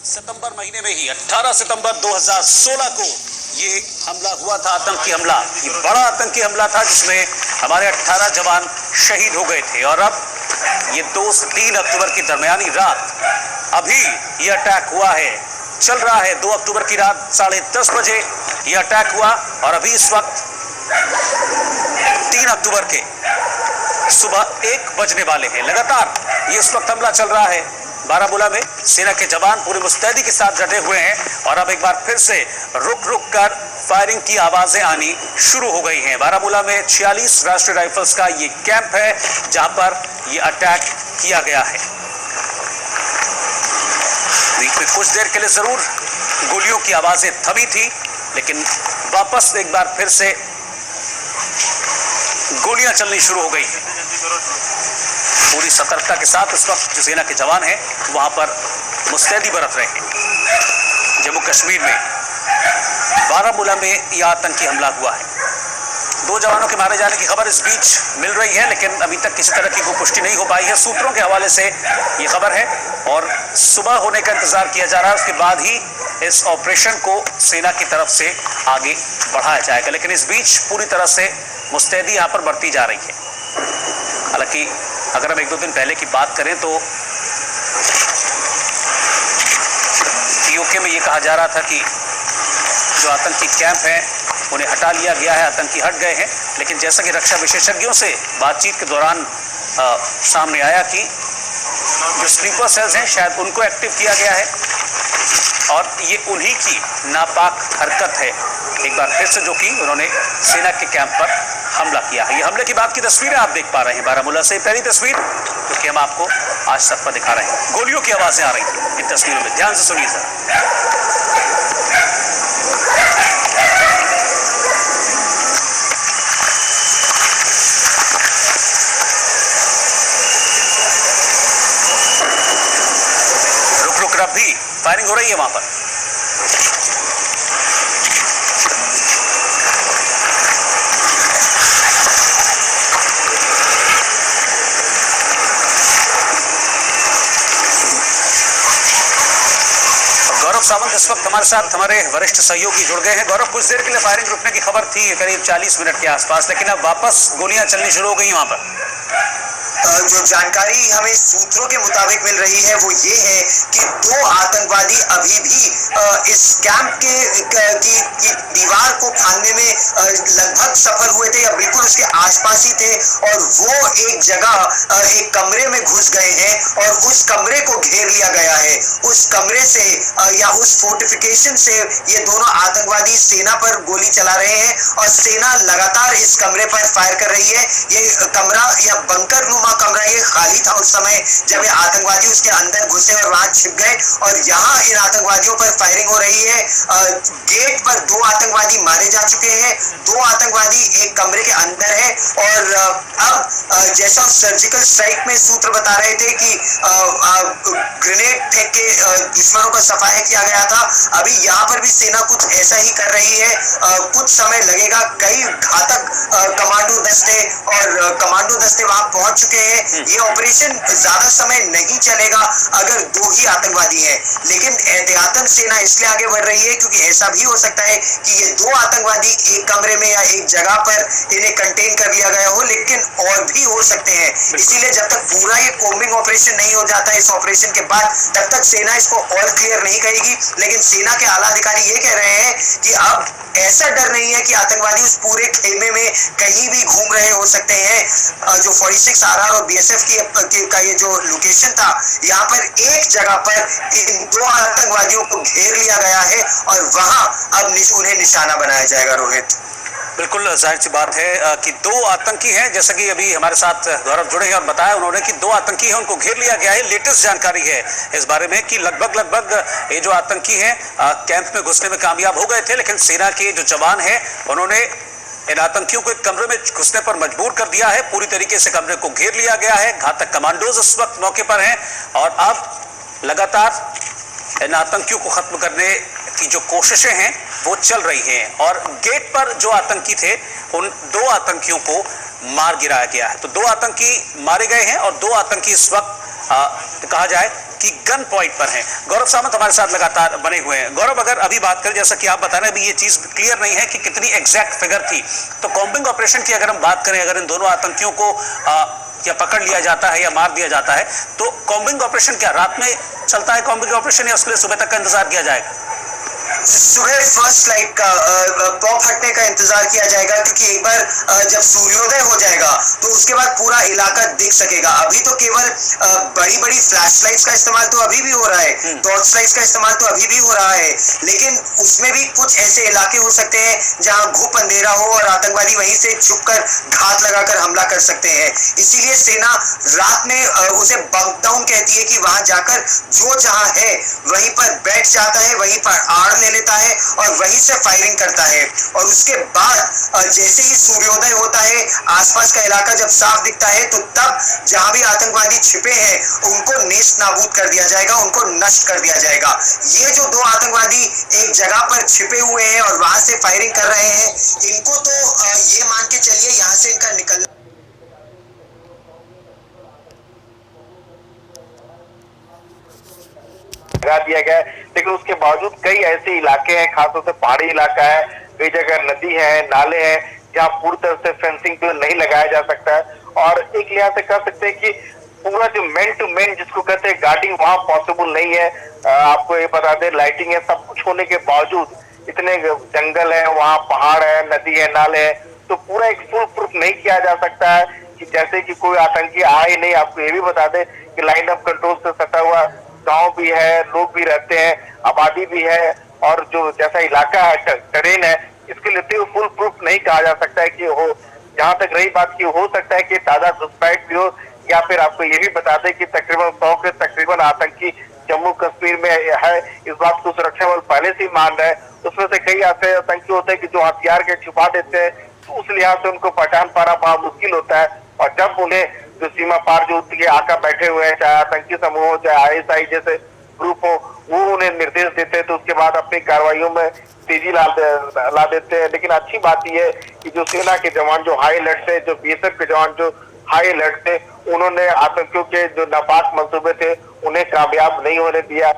सितंबर महीने में ही 18 सितंबर 2016 को ये हमला हुआ था, आतंकी हमला। ये बड़ा आतंकी हमला था जिसमें हमारे 18 जवान शहीद हो गए थे। और अब ये 2-3 अक्टूबर की दरमियानी रात अभी ये अटैक हुआ है, चल रहा है। 2 अक्टूबर की रात 10:30 बजे ये अटैक हुआ और अभी इस वक्त 3 अक्टूबर के सुबह 1 बजने वाले हैं। लगातार ये इस वक्त हमला चल रहा है। बारामूला में सेना के जवान पूरी मुस्तैदी के साथ डटे हुए हैं और अब एक बार फिर से रुक रुक कर फायरिंग की आवाजें आनी शुरू हो गई हैं। बारामूला में 46 राष्ट्रीय राइफल्स का ये कैंप है जहां पर ये अटैक किया गया है। बीच में कुछ देर के लिए जरूर गोलियों की आवाजें थमी थी, लेकिन वापस एक बार फिर से गोलियां चलनी शुरू हो गई हैं। पूरी सतर्कता के साथ इस वक्त जो सेना के जवान हैं वहां पर मुस्तैदी बरत रहे हैं। जम्मू कश्मीर में बारामूला में यह आतंकी हमला हुआ है। 2 जवानों के मारे जाने की खबर इस बीच मिल रही है, लेकिन अभी तक किसी तरह की कोई पुष्टि नहीं हो पाई है। सूत्रों के हवाले से ये खबर है और सुबह होने का इंतजार किया जा रहा है, उसके बाद ही इस ऑपरेशन को सेना की तरफ से आगे बढ़ाया जाएगा। लेकिन इस बीच पूरी तरह से मुस्तैदी यहाँ पर बढ़ती जा रही है। हालांकि अगर हम 1-2 दिन पहले की बात करें तो पीओके में ये कहा जा रहा था कि जो आतंकी कैंप हैं उन्हें हटा लिया गया है, आतंकी हट गए हैं। लेकिन जैसा कि रक्षा विशेषज्ञों से बातचीत के दौरान सामने आया कि जो स्लीपर सेल्स हैं शायद उनको एक्टिव किया गया है और ये उन्हीं की नापाक हरकत है एक बार फिर से, जो कि उन्होंने सेना के कैंप पर हमला किया है। ये हमले की बाद की तस्वीरें आप देख पा रहे हैं बारामूला से। पहली तस्वीर जो कि हम आपको आज तक पर दिखा रहे हैं, गोलियों की आवाजें आ रही थी इन तस्वीरों में, ध्यान से सुनिए सर। रुक रुक अब भी फायरिंग हो रही है वहां पर। गौरव सावंत इस वक्त हमारे साथ, हमारे वरिष्ठ सहयोगी जुड़ गए हैं। गौरव, कुछ देर के लिए फायरिंग रुकने की खबर थी करीब 40 मिनट के आसपास, लेकिन अब वापस गोलियां चलनी शुरू हो गई वहां पर। जो जानकारी हमें सूत्रों के मुताबिक मिल रही है वो ये है कि 2 आतंकवादी अभी भी इस कैंप की दीवार को फांदने में लगभग सफल हुए थे या बिल्कुल उसके आसपास ही थे, और वो एक जगह एक कमरे में घुस गए हैं और उस कमरे को घेर लिया गया है। उस कमरे से या उस फोर्टिफिकेशन से ये दोनों आतंकवादी सेना पर गोली चला रहे हैं और सेना लगातार इस कमरे पर फायर कर रही है। ये कमरा या बंकर नुमा कमरा ये खाली था उस समय जब ये आतंकवादी उसके अंदर घुसे और वहां छिप गए, और यहाँ इन आतंकवादियों पर फायरिंग हो रही है। गेट पर 2 आतंकवादी मारे जा चुके हैं, 2 आतंकवादी एक कमरे के अंदर है। और अब जैसा सर्जिकल स्ट्राइक में सूत्र बता रहे थे कि ग्रेनेड फेंक के दुश्मनों का सफाया किया गया था, अभी यहाँ पर भी सेना कुछ ऐसा ही कर रही है। कुछ समय लगेगा, कई घातक कमांडो दस्ते और कमांडो दस्ते वहां पहुंच चुके हैं। ये ऑपरेशन ज्यादा समय नहीं चलेगा अगर 2 ही आतंकवादी हैं, लेकिन एहतियातन सेना इसलिए आगे बढ़ रही है क्योंकि ऐसा भी हो सकता है कि ये 2 आतंकवादी एक कमरे में या एक जगह पर इन्हें कंटेन कर लिया गया हो, लेकिन और भी हो सकते हैं। इसीलिए जब तक पूरा ये कोम्बिंग ऑपरेशन नहीं हो जाता इस ऑपरेशन के बाद, तब तक सेना इसको और क्लियर नहीं करेगी। लेकिन सेना के आला अधिकारी ये कह रहे हैं कि अब ऐसा डर नहीं है कि आतंकवादी उस पूरे खेमे में कहीं भी घूम रहे हो सकते हैं। जो 46 RR और BSF का ये जो लोकेशन था, यहाँ पर एक जगह पर इन 2 आतंकवादियों को घेर लिया गया है और वहां अब उन्हें निशाना बनाया जाएगा। रोहित, बिल्कुल जाहिर सी बात है कि 2 आतंकी हैं, जैसा कि अभी हमारे साथ गौरव जुड़े हैं और बताया उन्होंने कि 2 आतंकी हैं, उनको घेर लिया गया है। लेटेस्ट जानकारी है इस बारे में कि लगभग ये जो आतंकी हैं कैंप में घुसने में कामयाब हो गए थे, लेकिन सेना के जो जवान हैं उन्होंने इन आतंकियों को एक कमरे में घुसने पर मजबूर कर दिया है। पूरी तरीके से कमरे को घेर लिया गया है। घातक कमांडोज इस वक्त मौके पर हैं और अब लगातार इन आतंकियों को खत्म करने की जो कोशिशें हैं वो चल रही हैं। और गेट पर जो आतंकी थे उन 2 आतंकियों को मार गिराया गया है। तो 2 आतंकी मारे गए हैं और 2 आतंकी इस वक्त कहा जाए कि गन पॉइंट पर हैं। गौरव सामंत हमारे साथ लगातार बने हुए हैं। गौरव, अगर अभी बात करें, जैसा कि आप बता रहे हैं, अभी ये चीज क्लियर नहीं है कि कितनी एग्जैक्ट फिगर थी, तो कॉम्बिंग ऑपरेशन की अगर हम बात करें, अगर इन दोनों आतंकियों को या पकड़ लिया जाता है या मार दिया जाता है, तो कॉम्बिंग ऑपरेशन क्या रात में चलता है कॉम्बिंग ऑपरेशन, या उसके लिए सुबह तक का इंतजार किया जाएगा? सुबह फर्स्ट लाइट का पॉप हटने का इंतजार किया जाएगा, क्योंकि एक बार जब सूर्योदय हो जाएगा तो उसके बाद पूरा इलाका दिख सकेगा। अभी तो केवल बड़ी बड़ी फ्लैश लाइट्स का इस्तेमाल तो अभी भी हो रहा है, टॉर्च लाइट्स का इस्तेमाल तो अभी भी हो रहा है, लेकिन उसमें भी कुछ ऐसे इलाके हो सकते हैं जहां घुप अंधेरा हो और आतंकवादी वहीं से छुपकर घात लगाकर हमला कर सकते हैं। इसीलिए सेना रात में उसे बंक डाउन कहती है, कि वहां जाकर जो जहां है वहीं पर बैठ जाता है, वहीं पर आड़ ले लेता है और वहीं से फायरिंग करता है। और उसके बाद जैसे ही सूर्योदय होता है, आसपास का इलाका जब साफ दिखता है, तो तब जहां भी आतंकवादी छिपे हैं उनको नेस्त नाबूद कर दिया जाएगा, उनको नष्ट कर दिया जाएगा। ये जो दो आतंकवादी एक जगह पर छिपे हुए हैं और वहां से फायरिंग कर रहे हैं, इनको तो ये मान के चलिए यहां से इनका निकलना लगा दिया गया है। लेकिन उसके बावजूद कई ऐसे इलाके हैं, खासतौर से पहाड़ी इलाका है, कई जगह नदी है, नाले हैं, जहाँ पूरी तरह से फेंसिंग तो नहीं लगाया जा सकता है। और एक लिहाज से कह सकते हैं कि पूरा जो मैन टू मैन जिसको कहते हैं गार्डिंग, वहां पॉसिबल नहीं है। आपको ये बता दें, लाइटिंग है, सब कुछ होने के बावजूद, इतने जंगल है, वहाँ पहाड़ है, नदी है, नाले है, तो पूरा एक फुल प्रूफ नहीं किया जा सकता है कि जैसे कि कोई आतंकी आए नहीं। आपको ये भी बता दें कि लाइन ऑफ कंट्रोल से सटा हुआ गांव भी है, लोग भी रहते हैं, आबादी भी है, और जो जैसा इलाका है, टेरेन है, इसके लिए फुल प्रूफ नहीं कहा जा सकता है कि हो। जहां तक रही बात की, हो सकता है कि ताजा घुसपैठ भी हो, या फिर आपको ये भी बता दें कि तकरीबन 100 के तकरीबन आतंकी जम्मू कश्मीर में है। इस बात को सुरक्षा बल पहले से ही मान रहे हैं। उसमें से कई ऐसे आतंकी होते हैं कि जो हथियार के छुपा देते हैं, तो उस लिहाज से उनको पहचान पाना बड़ा मुश्किल होता है। और जब उन्हें जो सीमा पार जो आका बैठे हुए हैं, चाहे आतंकी समूह हो, चाहे ISI जैसे ग्रुप हो, वो उन्हें निर्देश देते हैं, तो उसके बाद अपनी कार्रवाइयों में तेजी ला देते हैं। लेकिन अच्छी बात यह है कि जो सेना के जवान जो हाई अलर्ट थे, जो BSF के जवान जो हाई अलर्ट थे, उन्होंने आतंकियों के जो नापाक मंसूबे थे उन्हें कामयाब नहीं होने दिया।